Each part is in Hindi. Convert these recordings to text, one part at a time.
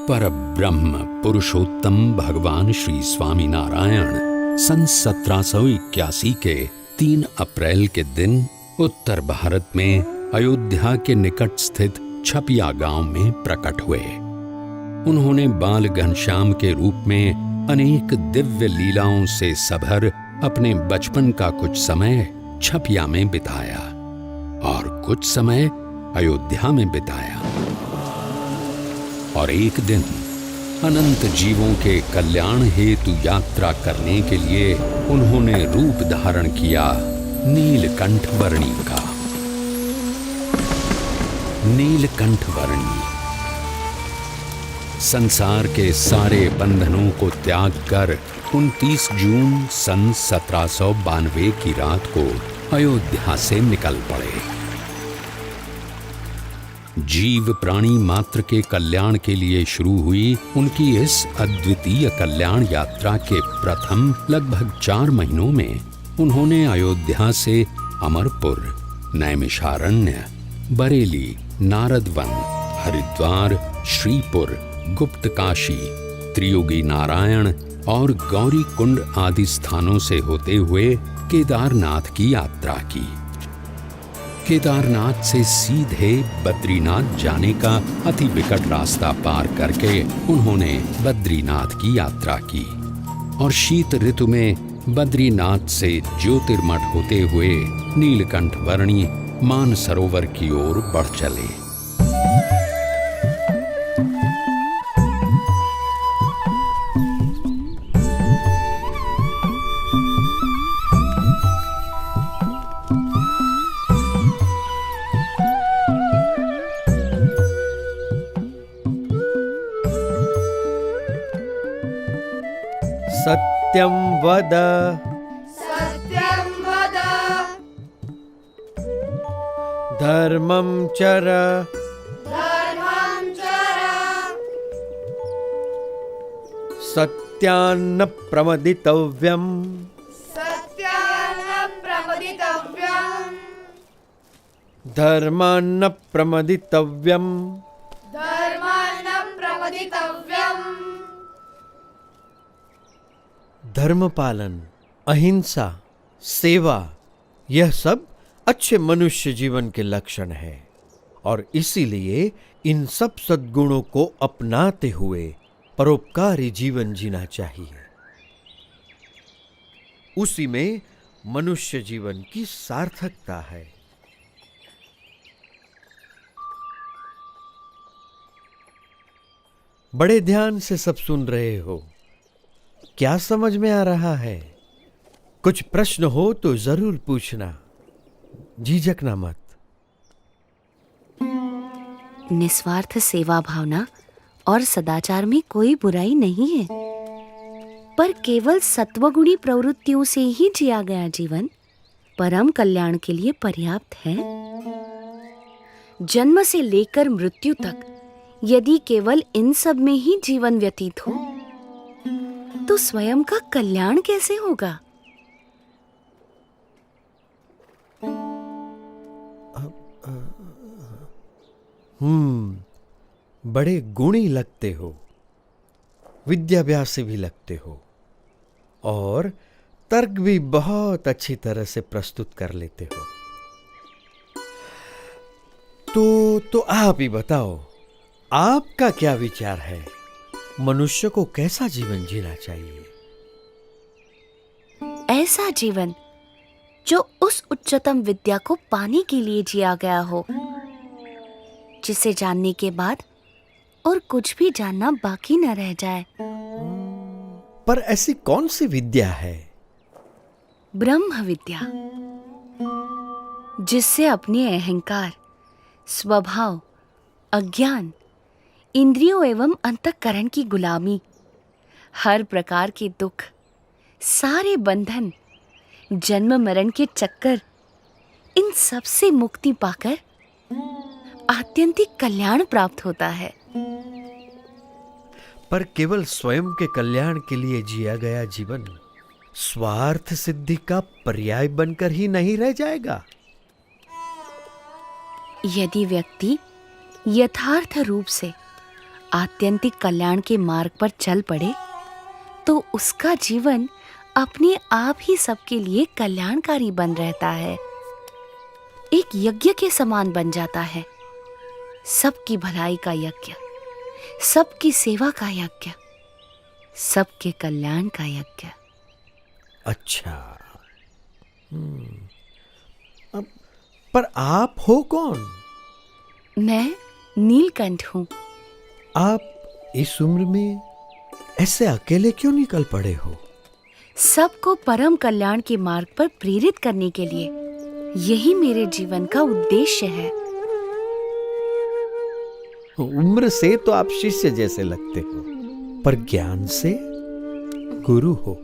परब्रह्म पुरुषोत्तम भगवान श्री स्वामी नारायण सन 1781 के 3 अप्रैल के दिन उत्तर भारत में अयोध्या के निकट स्थित छपिया गांव में प्रकट हुए। उन्होंने बाल घनश्याम के रूप में अनेक दिव्य लीलाओं से सभर अपने बचपन का कुछ समय छपिया में बिताया और कुछ समय अयोध्या में बिताया। और एक दिन अनंत जीवों के कल्याण हेतु यात्रा करने के लिए उन्होंने रूप धारण किया नीलकंठ वर्णी का। नीलकंठ वर्णी संसार के सारे बंधनों को त्याग कर 29 जून सन 1792 की रात को अयोध्या से निकल पड़े। जीव प्राणी मात्र के कल्याण के लिए शुरू हुई उनकी इस अद्वितीय कल्याण यात्रा के प्रथम लगभग 4 महीनों में उन्होंने अयोध्या से अमरपुर, नैमिषारण्य, बरेली, नारदवन, हरिद्वार, श्रीपुर, गुप्तकाशी, त्रियोगी नारायण और गौरी कुंड आदि स्थानों से होते हुए केदारनाथ की यात्रा की। केदारनाथ से सीधे बद्रीनाथ जाने का अति विकट रास्ता पार करके उन्होंने बद्रीनाथ की यात्रा की और शीत ऋतु में बद्रीनाथ से ज्योतिर्मठ होते हुए नीलकंठ वर्णी मानसरोवर की ओर बढ़ चले। सत्यं वद धर्मं चर सत्यान्न प्रमदितव्यम् धर्मान्न प्रमदितव्यम् धर्म पालन, अहिंसा, सेवा, यह सब अच्छे मनुष्य जीवन के लक्षण हैं और इसीलिए इन सब सद्गुणों को अपनाते हुए परोपकारी जीवन जीना चाहिए। उसी में मनुष्य जीवन की सार्थकता है। बड़े ध्यान से सब सुन रहे हो। क्या समझ में आ रहा है? कुछ प्रश्न हो तो जरूर पूछना, झिझकना मत। निस्वार्थ सेवा भावना और सदाचार में कोई बुराई नहीं है, पर केवल सत्वगुणी प्रवृत्तियों से ही जिया गया जीवन परम कल्याण के लिए पर्याप्त है। जन्म से लेकर मृत्यु तक यदि केवल इन सब में ही जीवन व्यतीत हो तो स्वयं का कल्याण कैसे होगा? बड़े गुणी लगते हो, विद्याभ्यासी भी लगते हो और तर्क भी बहुत अच्छी तरह से प्रस्तुत कर लेते हो। तो आप ही बताओ, आपका क्या विचार है? मनुष्य को कैसा जीवन जीना चाहिए? ऐसा जीवन जो उस उच्चतम विद्या को पाने के लिए जिया गया हो, जिसे जानने के बाद और कुछ भी जानना बाकी न रह जाए। पर ऐसी कौन सी विद्या है? ब्रह्म विद्या, जिससे अपने अहंकार, स्वभाव, अज्ञान, इंद्रियों एवं अंतःकरण की गुलामी, हर प्रकार के दुख, सारे बंधन, जन्म मरण के चक्कर, इन सब से मुक्ति पाकर आत्यंतिक कल्याण प्राप्त होता है। पर केवल स्वयं के कल्याण के लिए जिया गया जीवन स्वार्थ सिद्धि का पर्याय बनकर ही नहीं रह जाएगा। यदि व्यक्ति यथार्थ रूप से आत्यंतिक कल्याण के मार्ग पर चल पड़े तो उसका जीवन अपने आप ही सबके लिए कल्याणकारी बन रहता है, एक यज्ञ के समान बन जाता है। सबकी भलाई का यज्ञ, सबकी सेवा का यज्ञ, सबके कल्याण का यज्ञ। अच्छा। अब पर आप हो कौन? मैं नीलकंठ हूँ। आप इस उम्र में ऐसे अकेले क्यों निकल पड़े हो? सबको परम कल्याण के मार्ग पर प्रेरित करने के लिए यही मेरे जीवन का उद्देश्य है। उम्र से तो आप शिष्य जैसे लगते हो, पर ज्ञान से गुरु हो।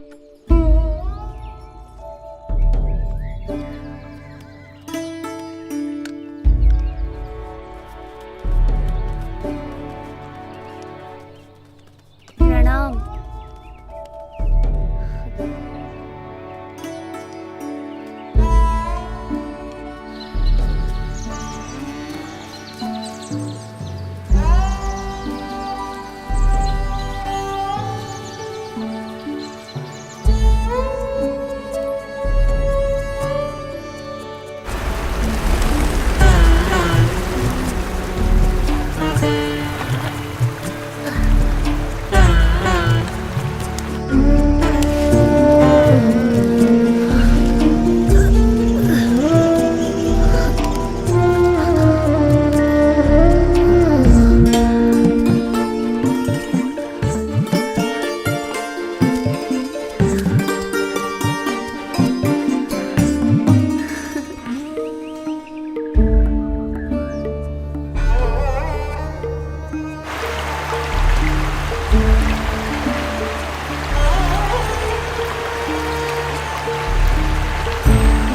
प्रणाम।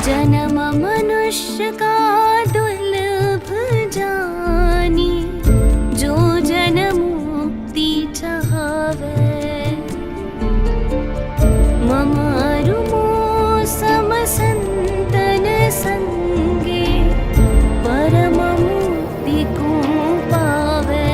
जन्म मनुष्य का दुर्लभ जानी, जो जन मुक्ति चाहवे। ममारु सम संतन संगे, परम मुक्ति को पावे।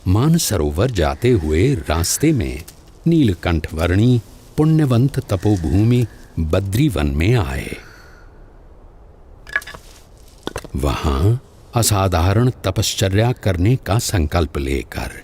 मानसरोवर जाते हुए रास्ते में नीलकंठ वर्णी पुण्यवंत तपोभूमि बद्रीवन में आए। वहां असाधारण तपश्चर्या करने का संकल्प लेकर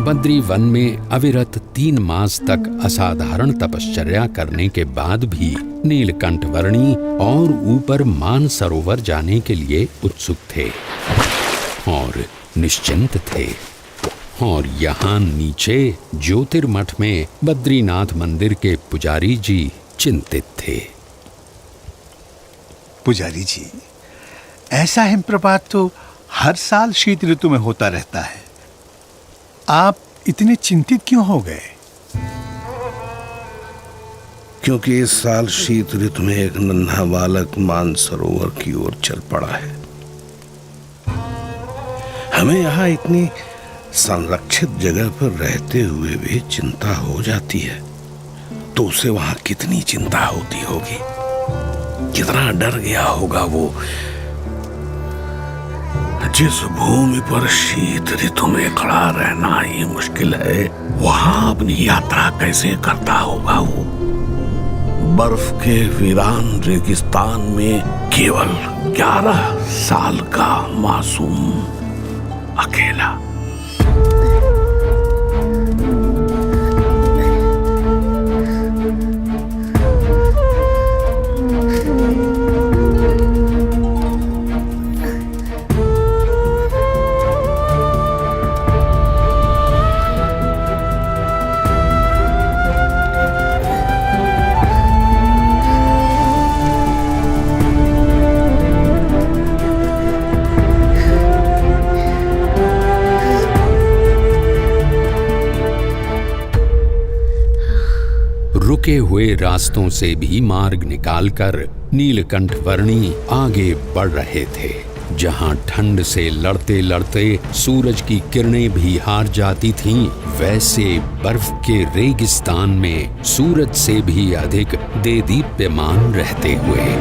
बद्री वन में अविरत 3 मास तक असाधारण तपश्चर्या करने के बाद भी नीलकंठ वर्णी और ऊपर मानसरोवर जाने के लिए उत्सुक थे और निश्चिंत थे। और यहाँ नीचे ज्योतिर्मठ में बद्रीनाथ मंदिर के पुजारी जी चिंतित थे। पुजारी जी, ऐसा हिमप्रपात तो हर साल शीत ऋतु में होता रहता है, आप इतने चिंतित क्यों हो गए? क्योंकि इस साल शीत ऋतु में एक नन्हा बालक मानसरोवर की ओर चल पड़ा है। हमें यहाँ इतनी संरक्षित जगह पर रहते हुए भी चिंता हो जाती है, तो उसे वहां कितनी चिंता होती होगी, कितना डर गया होगा वो। जिस भूमि पर शीत ऋतु में खड़ा रहना ही मुश्किल है, वहां अपनी यात्रा कैसे करता होगा वो। बर्फ के वीरान रेगिस्तान में केवल 11 साल का मासूम अकेला। रुके हुए रास्तों से भी मार्ग निकालकर नीलकंठ वर्णी आगे बढ़ रहे थे। जहां ठंड से लड़ते लड़ते सूरज की किरणें भी हार जाती थीं, वैसे बर्फ के रेगिस्तान में सूरज से भी अधिक देदीप्यमान रहते हुए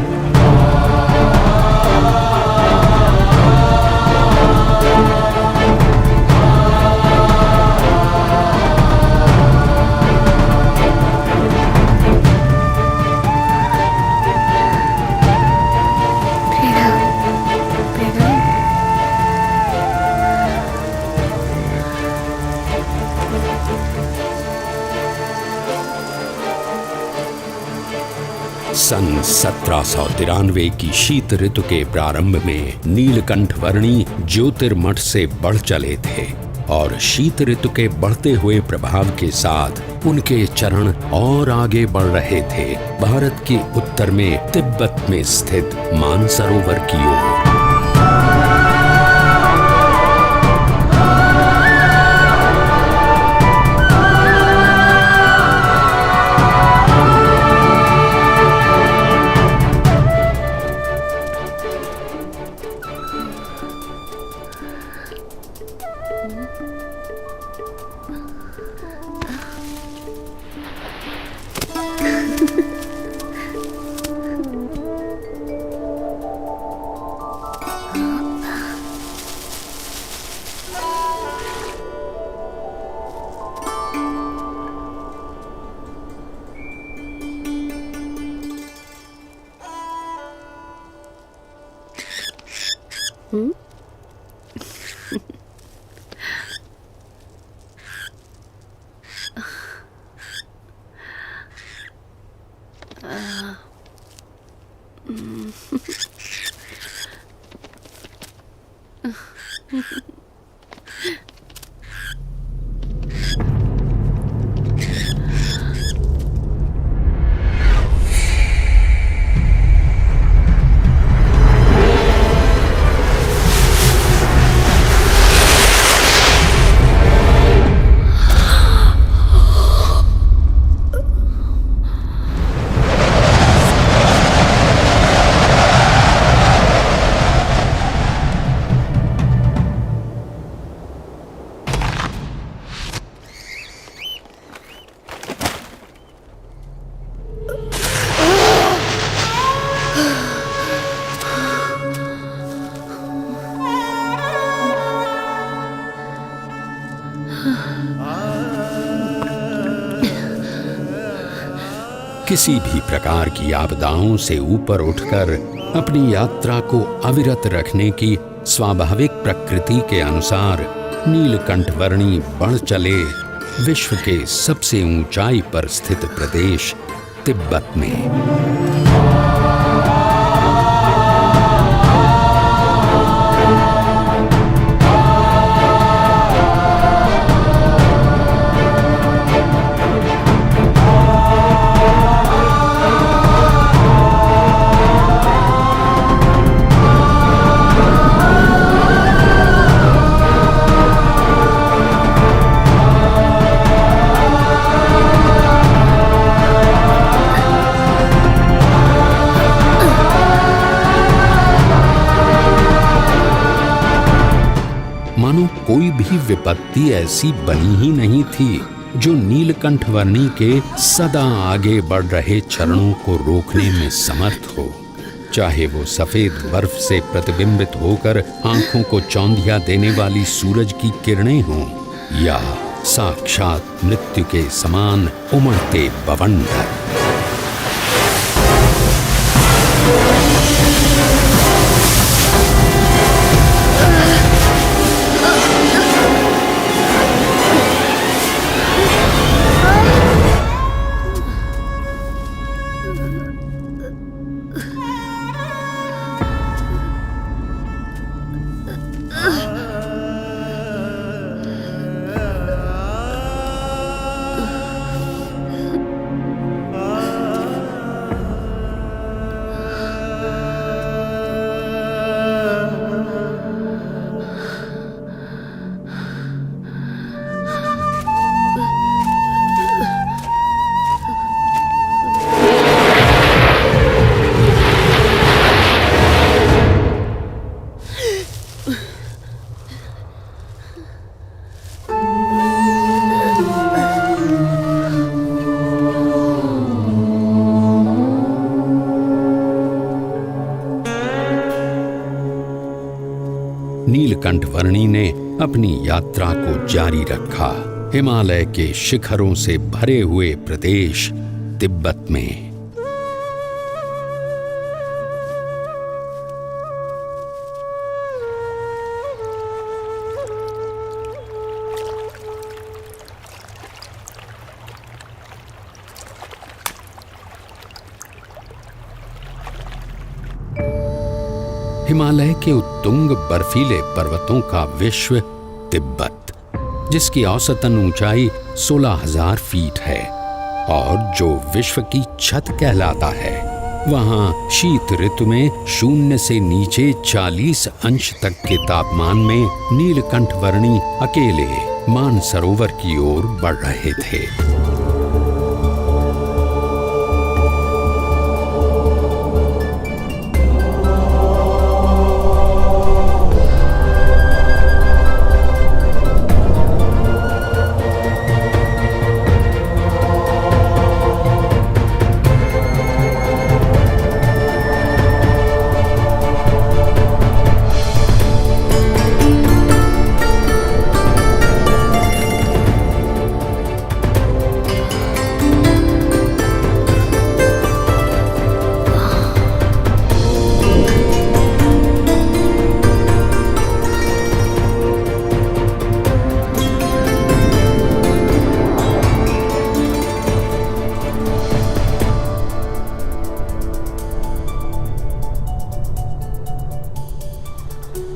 सन 1793 की शीत ऋतु के प्रारंभ में नीलकंठ वर्णी ज्योतिर्मठ से बढ़ चले थे और शीत ऋतु के बढ़ते हुए प्रभाव के साथ उनके चरण और आगे बढ़ रहे थे, भारत के उत्तर में तिब्बत में स्थित मानसरोवर की ओर। किसी भी प्रकार की आपदाओं से ऊपर उठकर अपनी यात्रा को अविरत रखने की स्वाभाविक प्रकृति के अनुसार नीलकंठवर्णी बढ़ चले विश्व के सबसे ऊंचाई पर स्थित प्रदेश तिब्बत में। मानो कोई भी विपत्ति ऐसी बनी ही नहीं थी जो नीलकंठवर्णी के सदा आगे बढ़ रहे चरणों को रोकने में समर्थ हो। चाहे वो सफेद बर्फ से प्रतिबिंबित होकर आंखों को चौंधिया देने वाली सूरज की किरणें हों या साक्षात मृत्यु के समान उमड़ते बवंडर। नीलकंठवर्णी ने अपनी यात्रा को जारी रखा हिमालय के शिखरों से भरे हुए प्रदेश तिब्बत में। हिमालय के उत्तुंग बर्फीले पर्वतों का विश्व तिब्बत, जिसकी औसतन ऊंचाई 16,000 फीट है और जो विश्व की छत कहलाता है, वहां शीत ऋतु में 0 से नीचे 40 अंश तक के तापमान में नीलकंठवर्णी अकेले मानसरोवर की ओर बढ़ रहे थे।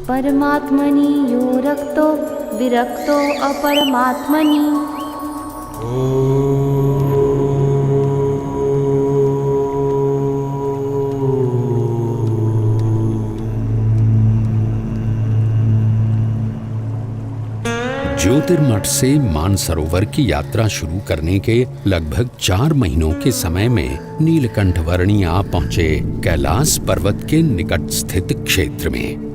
परमात्मनि यो रक्तो विरक्तो अपरमात्मनि। ज्योतिर्मठ से मानसरोवर की यात्रा शुरू करने के लगभग 4 महीनों के समय में नीलकंठवर्णी आ पहुंचे कैलाश पर्वत के निकट स्थित क्षेत्र में।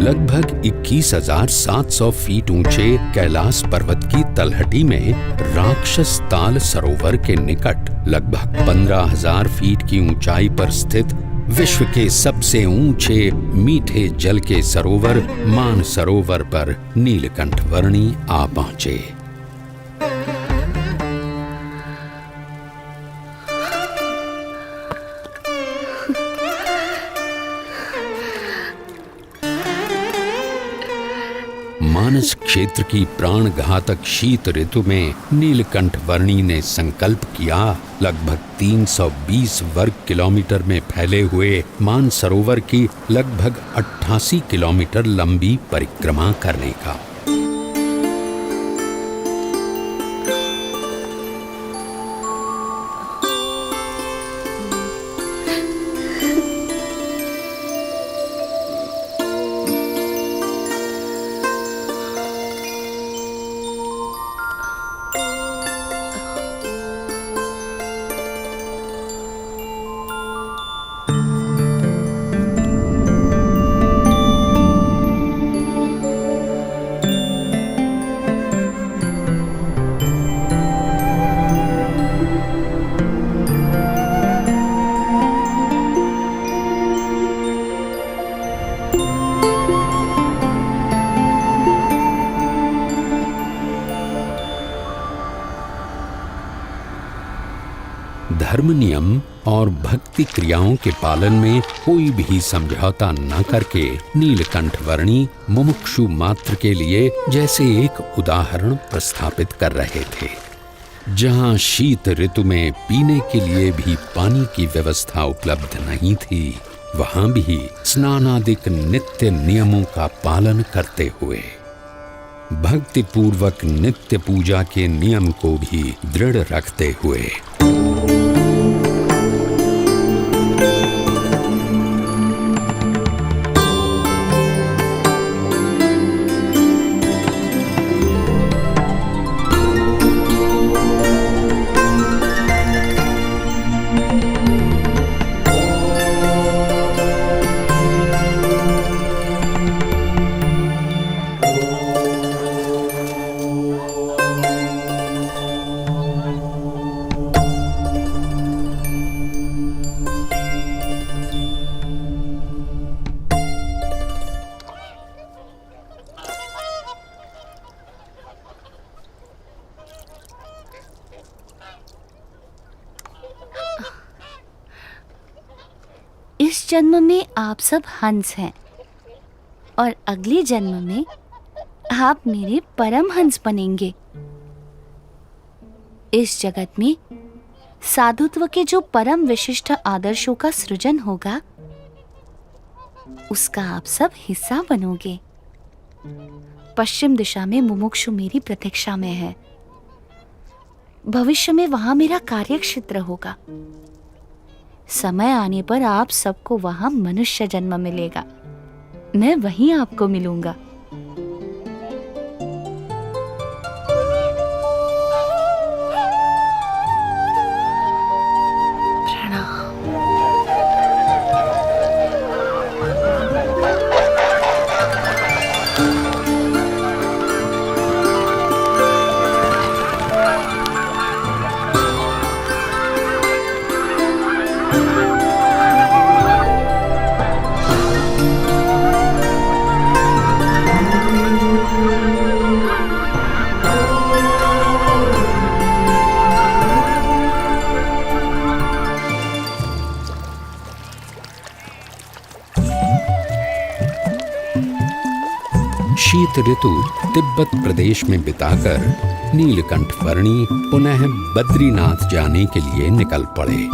लगभग 21,700 फीट ऊंचे कैलाश पर्वत की तलहटी में राक्षस ताल सरोवर के निकट लगभग 15,000 फीट की ऊंचाई पर स्थित विश्व के सबसे ऊंचे मीठे जल के सरोवर मानसरोवर पर नीलकंठवर्णी आ पहुंचे। मानस क्षेत्र की प्राणघातक शीत ऋतु में नीलकंठ वर्णी ने संकल्प किया लगभग 320 वर्ग किलोमीटर में फैले हुए मानसरोवर की लगभग 88 किलोमीटर लंबी परिक्रमा करने का। धर्म नियम और भक्ति क्रियाओं के पालन में कोई भी समझौता न करके नीलकंठ वर्णी मुमुक्षु मात्र के लिए जैसे एक उदाहरण प्रस्थापित कर रहे थे। जहां शीत ऋतु में पीने के लिए भी पानी की व्यवस्था उपलब्ध नहीं थी, वहां भी स्नानादिक नित्य नियमों का पालन करते हुए भक्ति पूर्वक नित्य पूजा के नियम को भी दृढ़ रखते हुए इस जन्म में आप सब हंस हैं और अगले जन्म में आप मेरे परम हंस बनेंगे। इस जगत में साधुत्व के जो परम विशिष्ट आदर्शों का सृजन होगा, उसका आप सब हिस्सा बनोगे। पश्चिम दिशा में मुमुक्षु मेरी प्रतीक्षा में है। भविष्य में वहां मेरा कार्यक्षेत्र होगा। समय आने पर आप सबको वहां मनुष्य जन्म मिलेगा। मैं वहीं आपको मिलूंगा। शीत ऋतु तिब्बत प्रदेश में बिताकर नीलकंठ वर्णी पुनः बद्रीनाथ जाने के लिए निकल पड़े।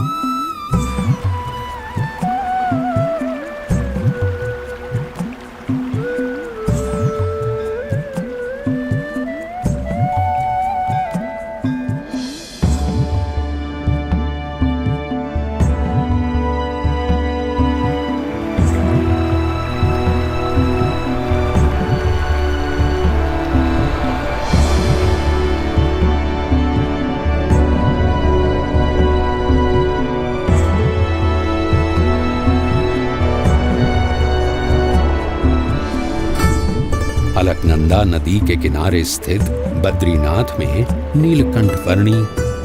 अलकनंदा नदी के किनारे स्थित बद्रीनाथ में नीलकंठ वर्णी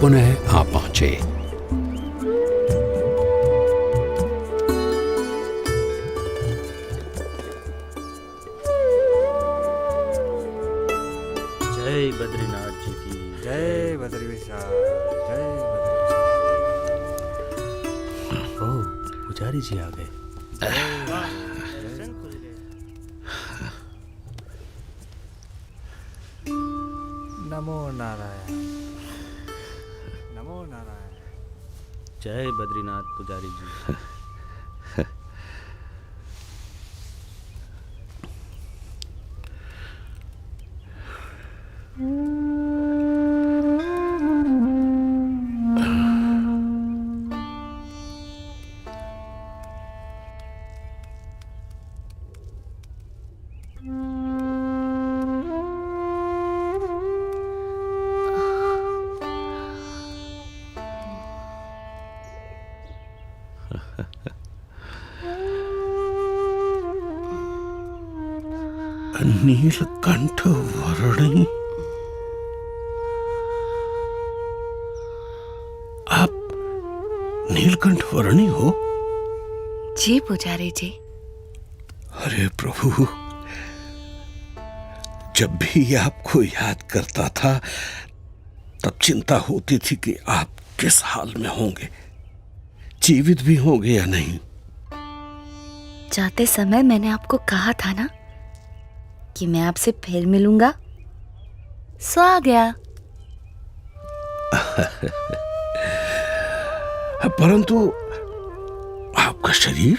पुनः आ पहुंचे। जय बद्रीनाथ जी की जय बद्री विशाल, जय बद्री। ओ पुजारी जी आ गए। नमो नारायण। जय बद्रीनाथ पुजारी जी। नीलकंठ वर्णी, आप नीलकंठ वर्णी हो? जी पुजारी जी। अरे प्रभु, जब भी आपको याद करता था तब चिंता होती थी कि आप किस हाल में होंगे, जीवित भी होंगे या नहीं। जाते समय मैंने आपको कहा था ना कि मैं आपसे फिर मिलूंगा, सो आ गया। परंतु आपका शरीर?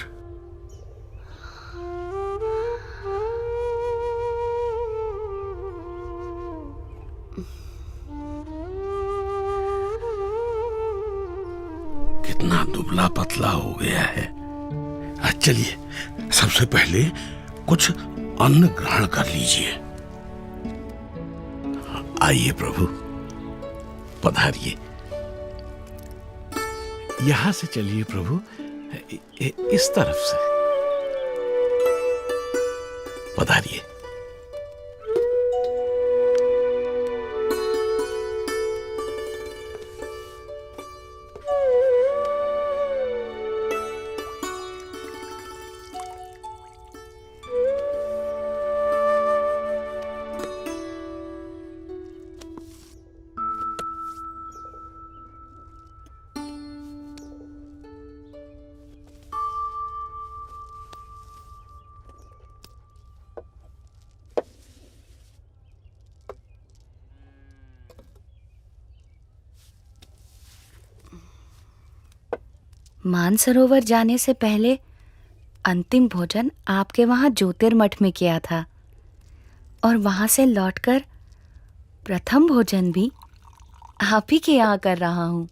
कितना दुबला पतला हो गया है। चलिए, सबसे पहले कुछ अन्न ग्रहण कर लीजिए। आइए प्रभु, पधारिए। यहां से चलिए प्रभु, इस तरफ से पधारिए। मानसरोवर जाने से पहले अंतिम भोजन आपके वहां ज्योतिर्मठ में किया था, और वहां से लौटकर प्रथम भोजन भी आप ही के यहाँ कर रहा हूं।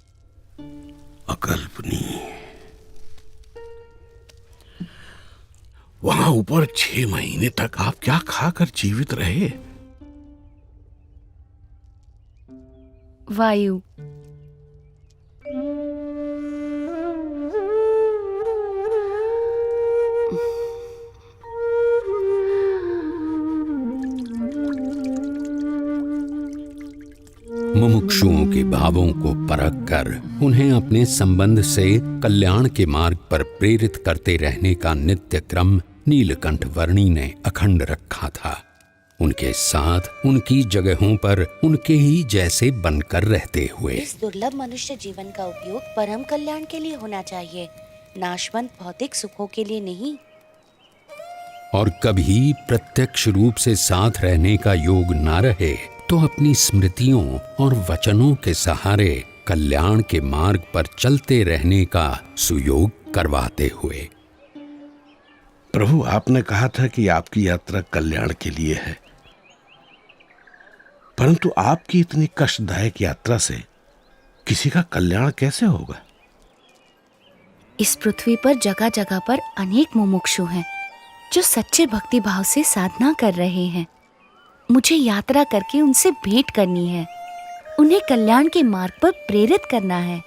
अकल्पनीय। वहां ऊपर 6 महीने तक आप क्या खाकर जीवित रहे? वायु। मुमुक्षुओं के भावों को परख कर उन्हें अपने संबंध से कल्याण के मार्ग पर प्रेरित करते रहने का नित्य क्रम नीलकंठ वर्णी ने अखंड रखा था। उनके साथ उनकी जगहों पर उनके ही जैसे बनकर रहते हुए इस दुर्लभ मनुष्य जीवन का उपयोग परम कल्याण के लिए होना चाहिए, नाशवंत भौतिक सुखों के लिए नहीं। और कभी प्रत्यक्ष रूप से साथ रहने का योग ना रहे तो अपनी स्मृतियों और वचनों के सहारे कल्याण के मार्ग पर चलते रहने का सुयोग करवाते हुए। प्रभु, आपने कहा था कि आपकी यात्रा कल्याण के लिए है, परंतु आपकी इतनी कष्टदायक यात्रा से किसी का कल्याण कैसे होगा? इस पृथ्वी पर जगह जगह पर अनेक मुमुक्षु हैं जो सच्चे भक्ति भाव से साधना कर रहे हैं। मुझे यात्रा करके उनसे भेंट करनी है, उन्हें कल्याण के मार्ग पर प्रेरित करना है।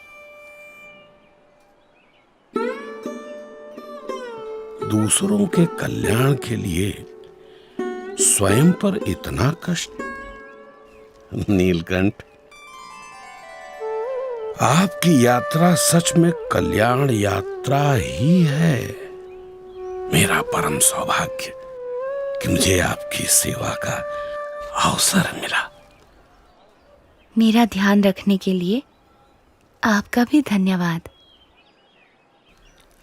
दूसरों के कल्याण के लिए स्वयं पर इतना कष्ट? नीलकंठ, आपकी यात्रा सच में कल्याण यात्रा ही है। मेरा परम सौभाग्य कि मुझे आपकी सेवा का अवसर मिला। मेरा ध्यान रखने के लिए आपका भी धन्यवाद।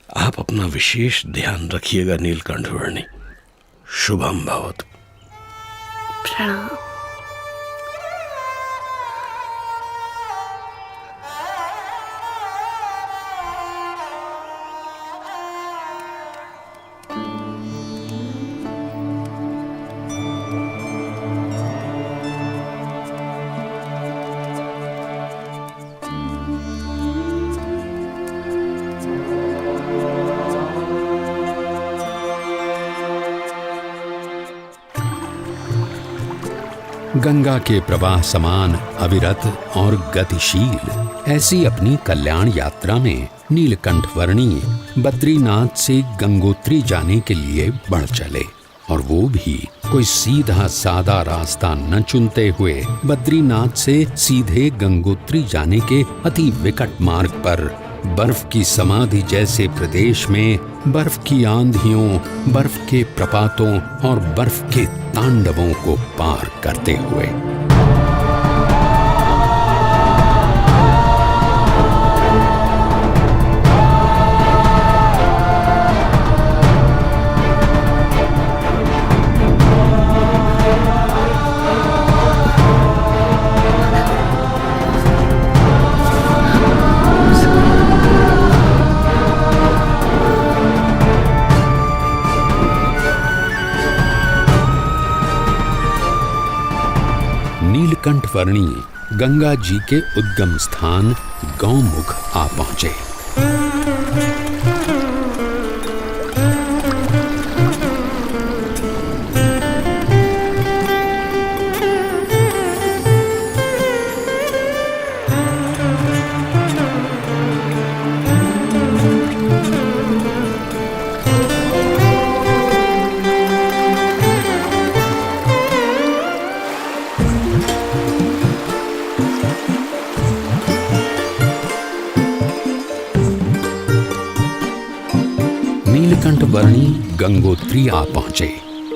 आप अपना विशेष ध्यान रखिएगा नीलकंठ वर्णी। शुभम भवतु। प्रणाम। गंगा के प्रवाह समान अविरत और गतिशील ऐसी अपनी कल्याण यात्रा में नीलकंठ वर्णी बद्रीनाथ से गंगोत्री जाने के लिए बढ़ चले, और वो भी कोई सीधा सादा रास्ता न चुनते हुए बद्रीनाथ से सीधे गंगोत्री जाने के अति विकट मार्ग पर बर्फ की समाधि जैसे प्रदेश में बर्फ की आंधियों, बर्फ के प्रपातों और बर्फ के तांडवों को पार करते हुए। नीलकंठ वर्णी गंगा जी के उद्गम स्थान गौमुख आ पहुंचे। नीलकंठ वर्णी गंगोत्री आ पहुंचे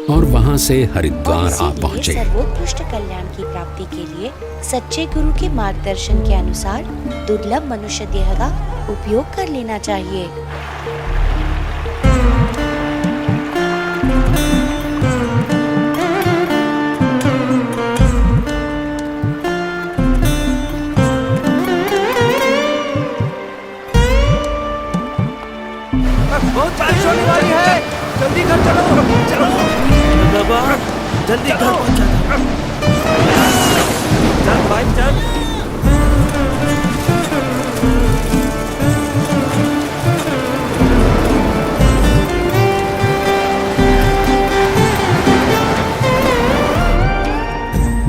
और वहां से हरिद्वार आ पहुंचे। सर्वोत्कृष्ट कल्याण की प्राप्ति के लिए सच्चे गुरु के मार्गदर्शन के अनुसार दुर्लभ मनुष्य देह का उपयोग कर लेना चाहिए। बहुत बारिश होने वाली है, जल्दी घर चलो चलो बाबा, जल्दी घर पहुंचा। चल भाई चल।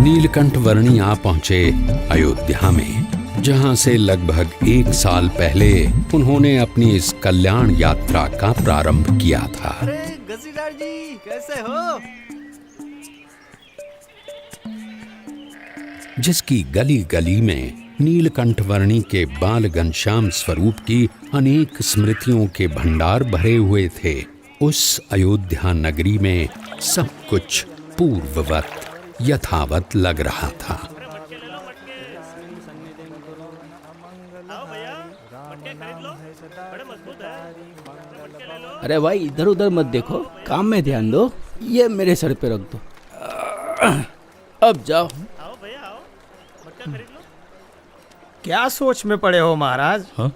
नीलकंठ वर्णी आ पहुंचे अयोध्या में, जहां से लगभग 1 साल पहले उन्होंने अपनी इस कल्याण यात्रा का प्रारंभ किया था। अरे गसीदार जी कैसे हो? जिसकी गली गली में नीलकंठ वर्णी के बाल घनश्याम स्वरूप की अनेक स्मृतियों के भंडार भरे हुए थे, उस अयोध्या नगरी में सब कुछ पूर्ववत यथावत लग रहा था। अरे भाई इधर उधर मत देखो, काम में ध्यान दो। ये मेरे सर पे रख दो। अब जाओ। क्या सोच में पड़े हो महाराज? हाँ?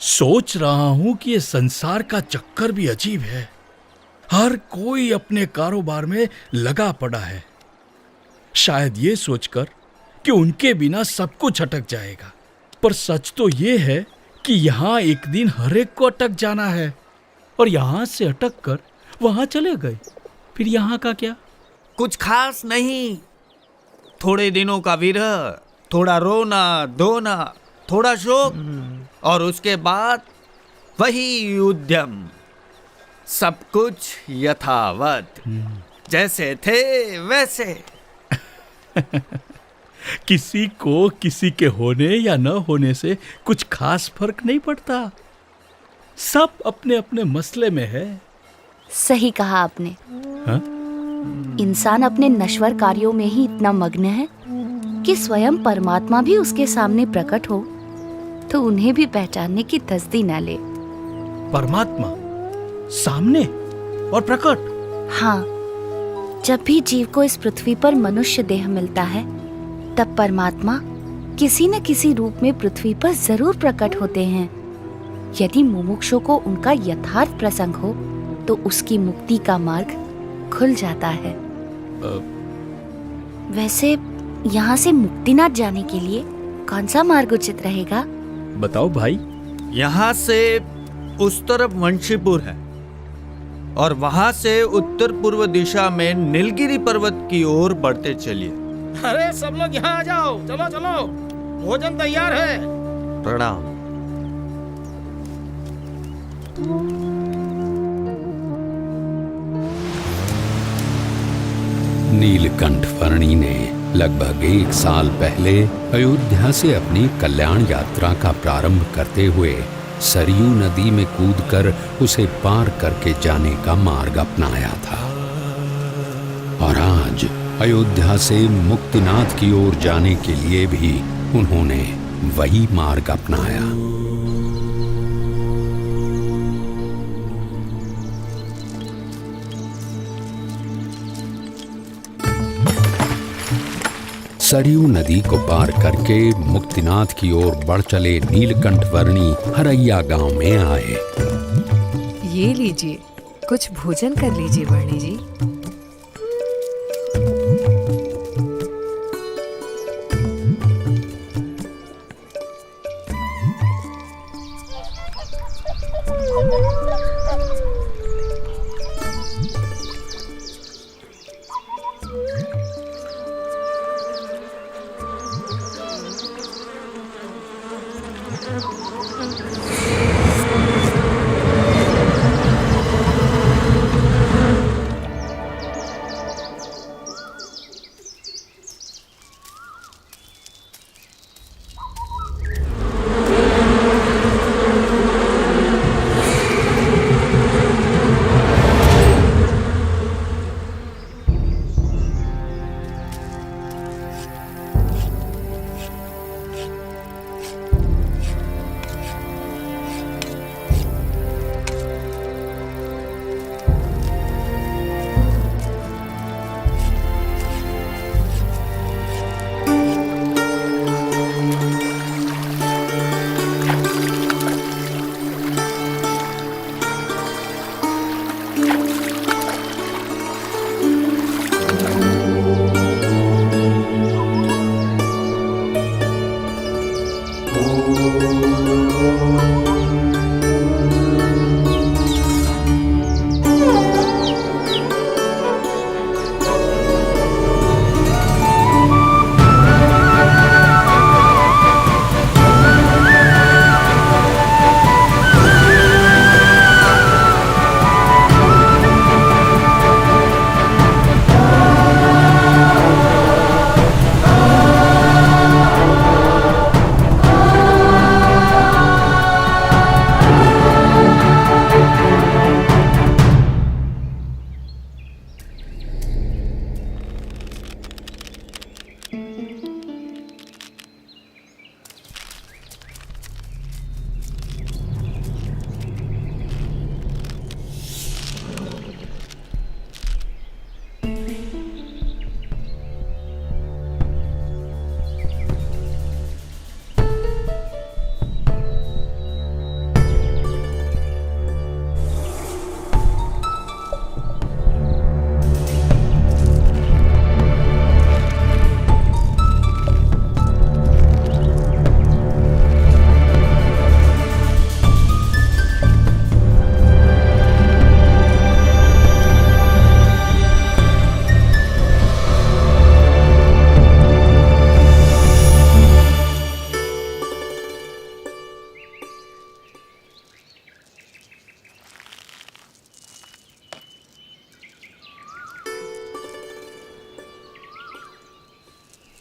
सोच रहा हूं कि ये संसार का चक्कर भी अजीब है। हर कोई अपने कारोबार में लगा पड़ा है, शायद ये सोचकर कि उनके बिना सब कुछ अटक जाएगा। पर सच तो ये है कि यहाँ एक दिन हर एक को अटक जाना है, और यहाँ से अटक कर वहाँ चले गए। फिर यहाँ का क्या? कुछ खास नहीं, थोड़े दिनों का विरह, थोड़ा रोना धोना, थोड़ा शोक, और उसके बाद वही उद्यम। सब कुछ यथावत, जैसे थे वैसे। किसी को किसी के होने या न होने से कुछ खास फर्क नहीं पड़ता। सब अपने अपने मसले में है। सही कहा आपने। हा? इंसान अपने नश्वर कार्यों में ही इतना मग्न है कि स्वयं परमात्मा भी उसके सामने प्रकट हो तो उन्हें भी पहचानने की तसदी न ले। परमात्मा सामने और प्रकट? हाँ, जब भी जीव को इस पृथ्वी पर मनुष्य देह मिलता है, तब परमात्मा किसी न किसी रूप में पृथ्वी पर जरूर प्रकट होते हैं। यदि मुमुक्षु को उनका यथार्थ प्रसंग हो तो उसकी मुक्ति का मार्ग खुल जाता है। वैसे यहाँ से मुक्तिनाथ जाने के लिए कौन सा मार्ग उचित रहेगा? बताओ भाई। यहाँ से उस तरफ वंशीपुर है, और वहां से उत्तर पूर्व दिशा में नीलगिरी पर्वत की ओर बढ़ते चलिए। अरे सब लोग यहाँ आ जाओ, चलो चलो, भोजन तैयार है। प्रणाम। नीलकंठ वर्णी ने लगभग 1 साल पहले अयोध्या से अपनी कल्याण यात्रा का प्रारंभ करते हुए सरयू नदी में कूदकर उसे पार करके जाने का मार्ग अपनाया था, और आज अयोध्या से मुक्तिनाथ की ओर जाने के लिए भी उन्होंने वही मार्ग अपनाया। सरयू नदी को पार करके मुक्तिनाथ की ओर बढ़ चले नीलकंठ वर्णी हरैया गांव में आए। ये लीजिए, कुछ भोजन कर लीजिए वर्णी जी।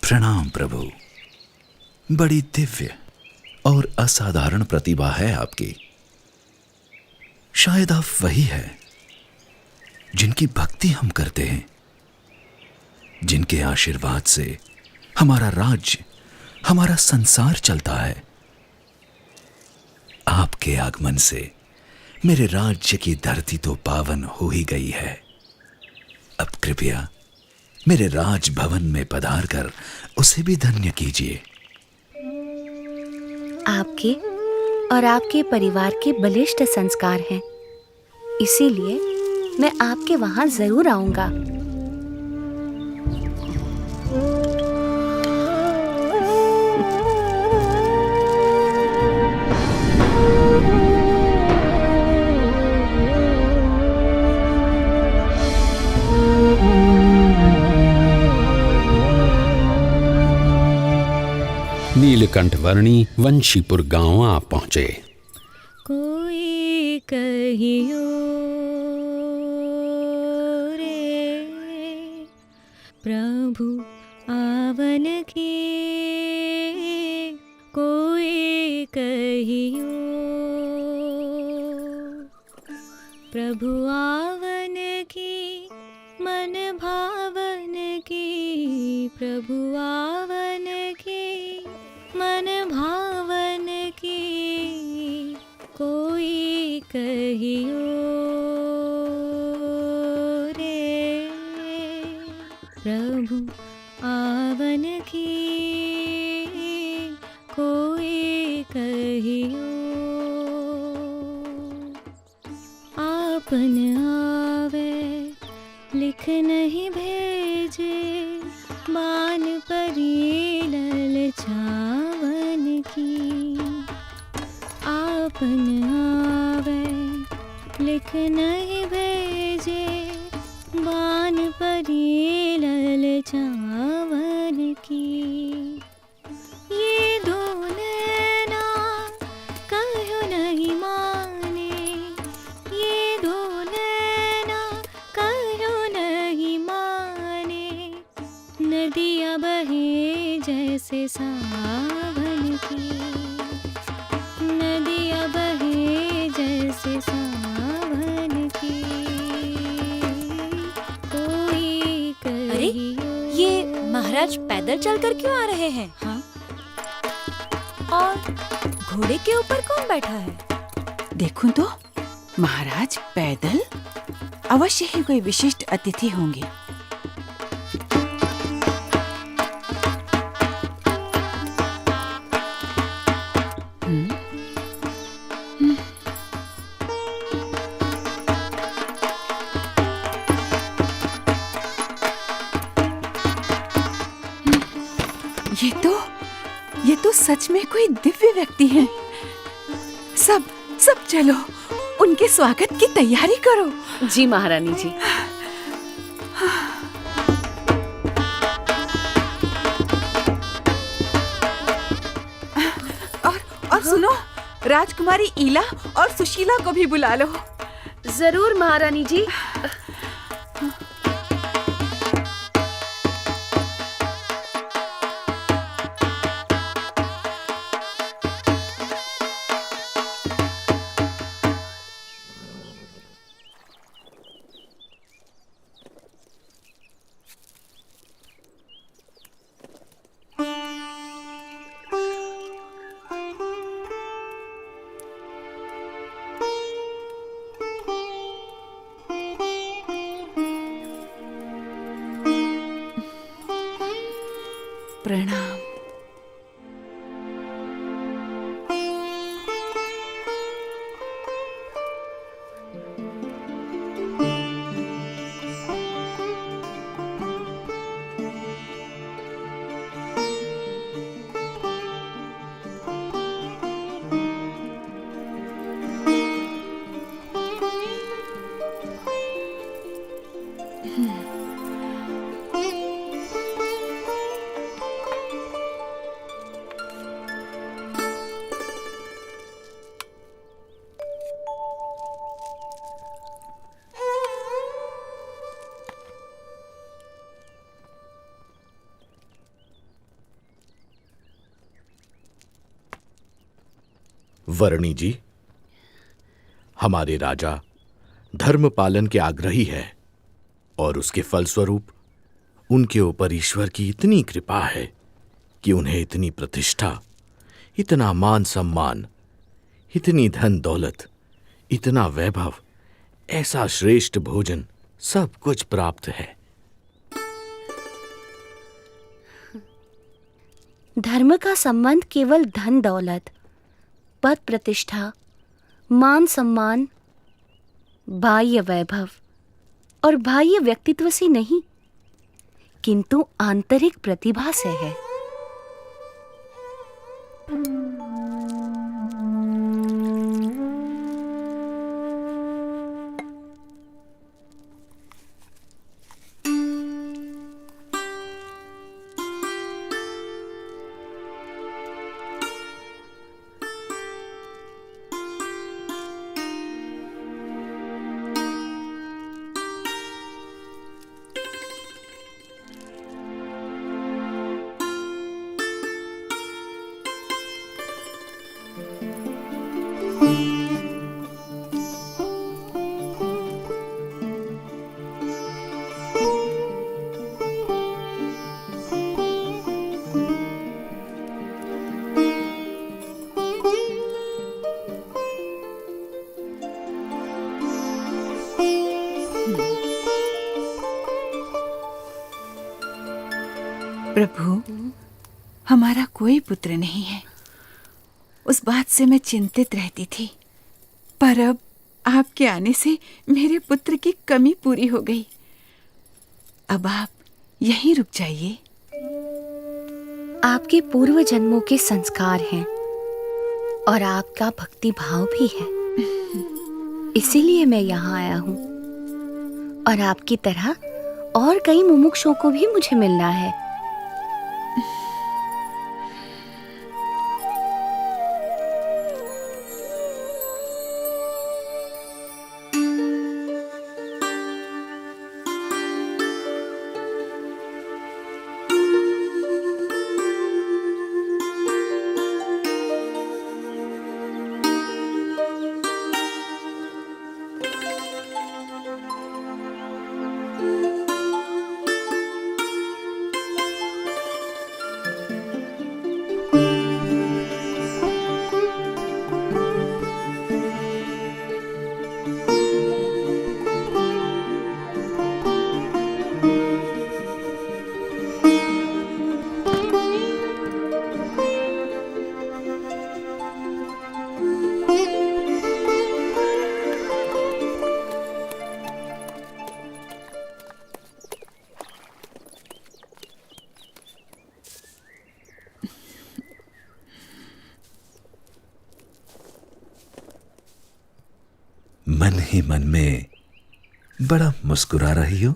प्रणाम प्रभु। बड़ी दिव्य और असाधारण प्रतिभा है आपकी। शायद आप वही है जिनकी भक्ति हम करते हैं, जिनके आशीर्वाद से हमारा राज्य, हमारा संसार चलता है। आपके आगमन से मेरे राज्य की धरती तो पावन हो ही गई है। अब कृपया मेरे राजभवन में पधार कर उसे भी धन्य कीजिए। आपके और आपके परिवार के बलिष्ठ संस्कार हैं, इसीलिए मैं आपके वहां जरूर आऊंगा। नीलकंठवर्णी वंशीपुर गांव आ पहुंचे। कोई कहियो रे प्रभु आवन की, कोई कहियो प्रभु आवन की, मन भावन की, प्रभु आवन की, मन भावन की, कोई कहियो रे प्रभु आवन की, कोई कहियो आपन आवे लिख नहीं भेजे, बान परी ललचावन की, आपन आवे लिख नहीं भेजे, बान परी ललचावन की, ये दो नैना कहो नहीं माने, ये दो नैना कहो नहीं माने, नदियाँ बहे जैसे सावन की, नदियाँ बहे जैसे सावन की, कोई कहियो। ये महाराज पैदल चलकर क्यों आ रहे हैं? हाँ? और घोड़े के ऊपर कौन बैठा है? देखूं तो महाराज पैदल, अवश्य ही कोई विशिष्ट अतिथि होंगे। ये तो सच में कोई दिव्य व्यक्ति हैं। सब चलो, उनके स्वागत की तैयारी करो। जी महारानी जी। और सुनो, राजकुमारी ईला और सुशीला को भी बुला लो। जरूर महारानी जी। प्रणाम। वर्णी जी, हमारे राजा धर्म पालन के आग्रही है और उसके फलस्वरूप उनके ऊपर ईश्वर की इतनी कृपा है कि उन्हें इतनी प्रतिष्ठा, इतना मान सम्मान, इतनी धन दौलत, इतना वैभव, ऐसा श्रेष्ठ भोजन, सब कुछ प्राप्त है। धर्म का संबंध केवल धन दौलत, पद प्रतिष्ठा, मान सम्मान, बाह्य वैभव और बाह्य व्यक्तित्व से नहीं, किंतु आंतरिक प्रतिभा से है। प्रभु, हमारा कोई पुत्र नहीं है। उस बात से मैं चिंतित रहती थी, पर अब आपके आने से मेरे पुत्र की कमी पूरी हो गई। अब आप यहीं रुक जाइए। आपके पूर्व जन्मों के संस्कार हैं और आपका भक्ति भाव भी है, इसीलिए मैं यहाँ आया हूँ। और आपकी तरह और कई मुमुक्षुओं को भी मुझे मिलना है। मन ही मन में बड़ा मुस्कुरा रही हो,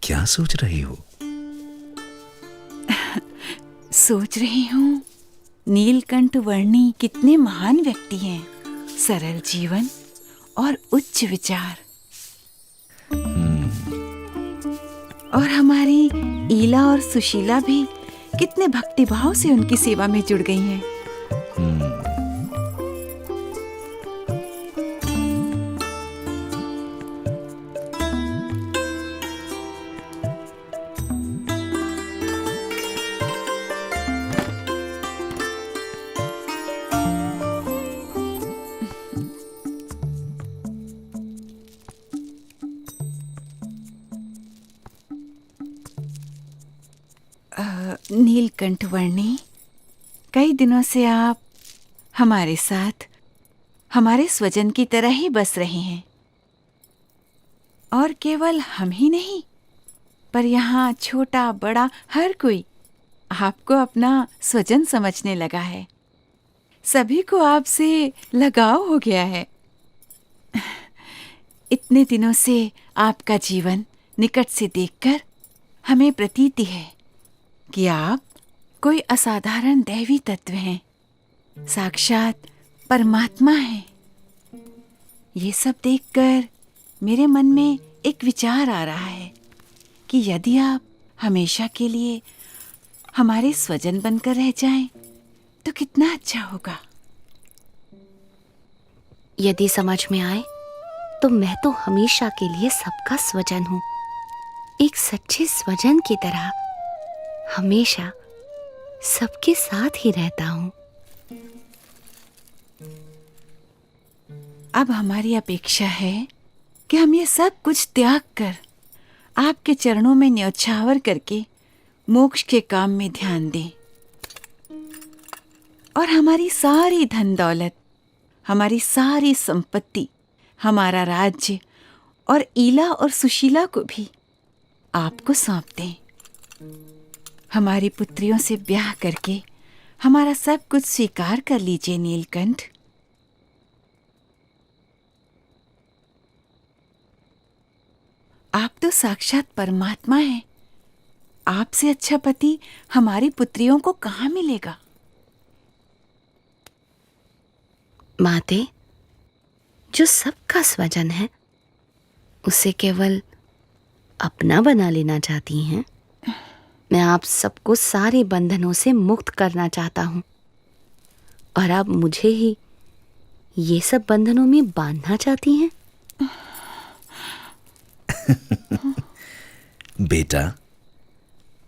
क्या सोच रही हो? सोच रही हूँ, नीलकंठ वर्णी कितने महान व्यक्ति हैं। सरल जीवन और उच्च विचार। और हमारी ईला और सुशीला भी कितने भक्तिभाव से उनकी सेवा में जुड़ गई हैं। नीलकंठ वर्णी, कई दिनों से आप हमारे साथ हमारे स्वजन की तरह ही बस रहे हैं। और केवल हम ही नहीं, पर यहाँ छोटा बड़ा हर कोई आपको अपना स्वजन समझने लगा है। सभी को आपसे लगाव हो गया है। इतने दिनों से आपका जीवन निकट से देखकर हमें प्रतीति है कि आप कोई असाधारण दैवी तत्व हैं, साक्षात परमात्मा हैं। ये सब देखकर मेरे मन में एक विचार आ रहा है कि यदि आप हमेशा के लिए हमारे स्वजन बनकर रह जाएं, तो कितना अच्छा होगा। यदि समझ में आए तो मैं तो हमेशा के लिए सबका स्वजन हूँ, एक सच्चे स्वजन की तरह हमेशा सबके साथ ही रहता हूँ। अब हमारी अपेक्षा है कि हम ये सब कुछ त्याग कर आपके चरणों में न्योछावर करके मोक्ष के काम में ध्यान दें। और हमारी सारी धन दौलत, हमारी सारी संपत्ति, हमारा राज्य और ईला और सुशीला को भी आपको सौंप दें। हमारी पुत्रियों से ब्याह करके हमारा सब कुछ स्वीकार कर लीजिए नीलकंठ। आप तो साक्षात परमात्मा हैं। आपसे अच्छा पति हमारी पुत्रियों को कहाँ मिलेगा? माते, जो सबका स्वजन है उसे केवल अपना बना लेना चाहती हैं। मैं आप सबको सारे बंधनों से मुक्त करना चाहता हूँ और आप मुझे ही ये सब बंधनों में बांधना चाहती हैं। बेटा,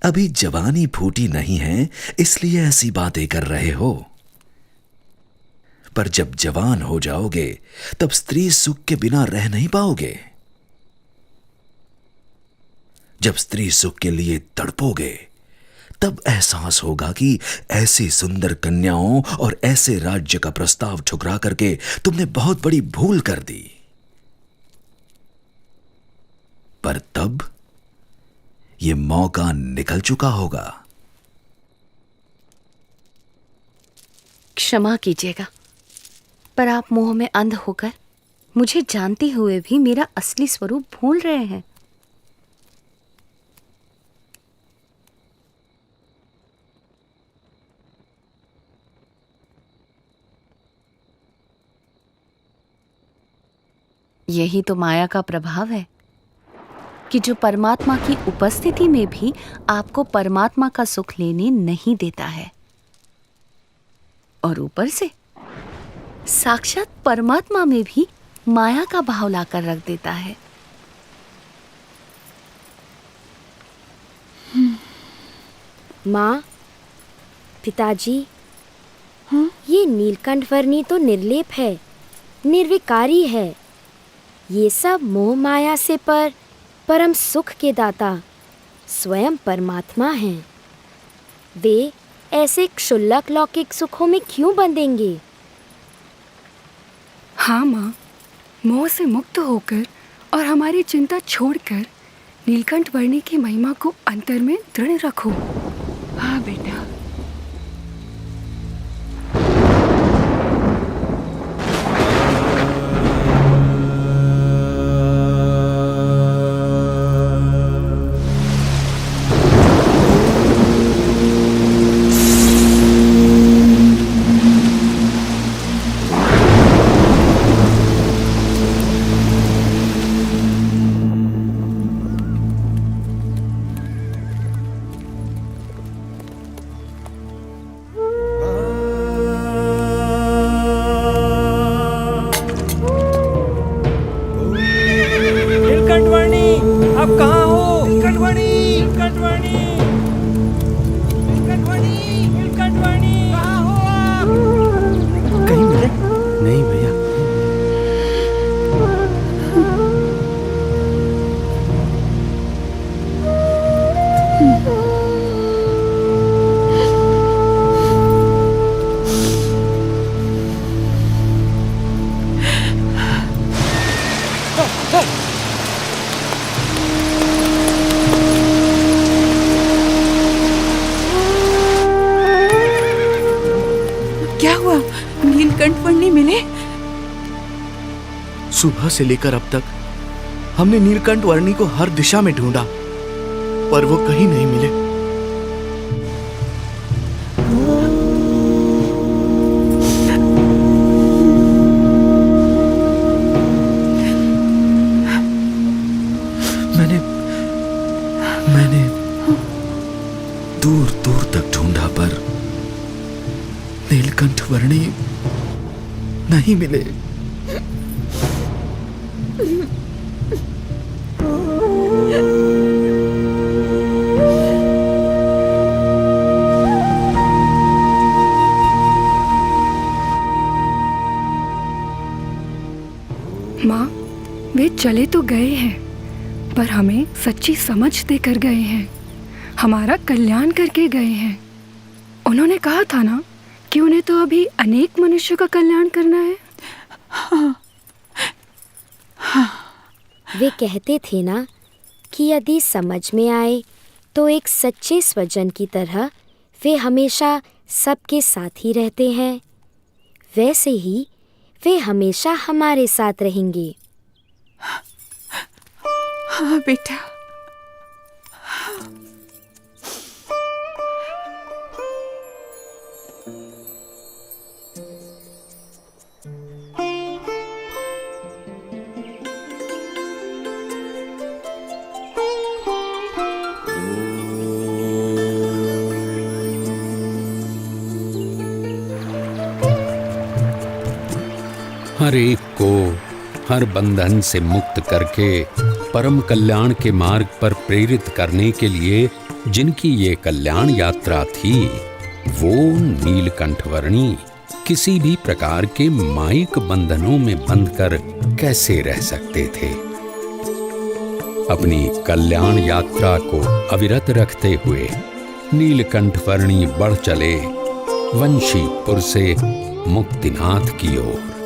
अभी जवानी फूटी नहीं है, इसलिए ऐसी बातें कर रहे हो। पर जब जवान हो जाओगे तब स्त्री सुख के बिना रह नहीं पाओगे। जब स्त्री सुख के लिए तड़पोगे तब एहसास होगा कि ऐसी सुंदर कन्याओं और ऐसे राज्य का प्रस्ताव ठुकरा करके तुमने बहुत बड़ी भूल कर दी। पर तब यह मौका निकल चुका होगा। क्षमा कीजिएगा, पर आप मोह में अंध होकर मुझे जानते हुए भी मेरा असली स्वरूप भूल रहे हैं। यही तो माया का प्रभाव है कि जो परमात्मा की उपस्थिति में भी आपको परमात्मा का सुख लेने नहीं देता है, और ऊपर से साक्षात परमात्मा में भी माया का भाव लाकर रख देता है। माँ, पिताजी, ये नीलकंठ वर्णी तो निर्लेप है, निर्विकारी है। ये सब मोह माया से परम सुख के दाता स्वयं परमात्मा हैं। वे ऐसे क्षुल्लक लौकिक सुखों में क्यों बंधेंगे? हाँ माँ, मोह से मुक्त होकर और हमारी चिंता छोड़कर नीलकंठ वर्णी की महिमा को अंतर में दृढ़ रखो। हाँ बेटा। सुबह से लेकर अब तक हमने नीलकंठ वर्णी को हर दिशा में ढूंढा, पर वो कहीं नहीं मिले। मैंने दूर दूर तक ढूंढा, पर नीलकंठ वर्णी नहीं मिले। माँ, वे चले तो गए हैं, पर हमें सच्ची समझ देकर गए हैं, हमारा कल्याण करके गए हैं। उन्होंने कहा था ना कि उन्हें तो अभी अनेक मनुष्यों का कल्याण करना है। हाँ। हाँ। वे कहते थे ना कि यदि समझ में आए तो एक सच्चे स्वजन की तरह वे हमेशा सबके साथ ही रहते हैं, वैसे ही वे हमेशा हमारे साथ रहेंगे। हाँ बेटा। हर एक को हर बंधन से मुक्त करके परम कल्याण के मार्ग पर प्रेरित करने के लिए जिनकी ये कल्याण यात्रा थी, वो नीलकंठवर्णी किसी भी प्रकार के मायिक बंधनों में बंधकर कैसे रह सकते थे। अपनी कल्याण यात्रा को अविरत रखते हुए नीलकंठ वर्णी बढ़ चले वंशीपुर से मुक्तिनाथ की ओर।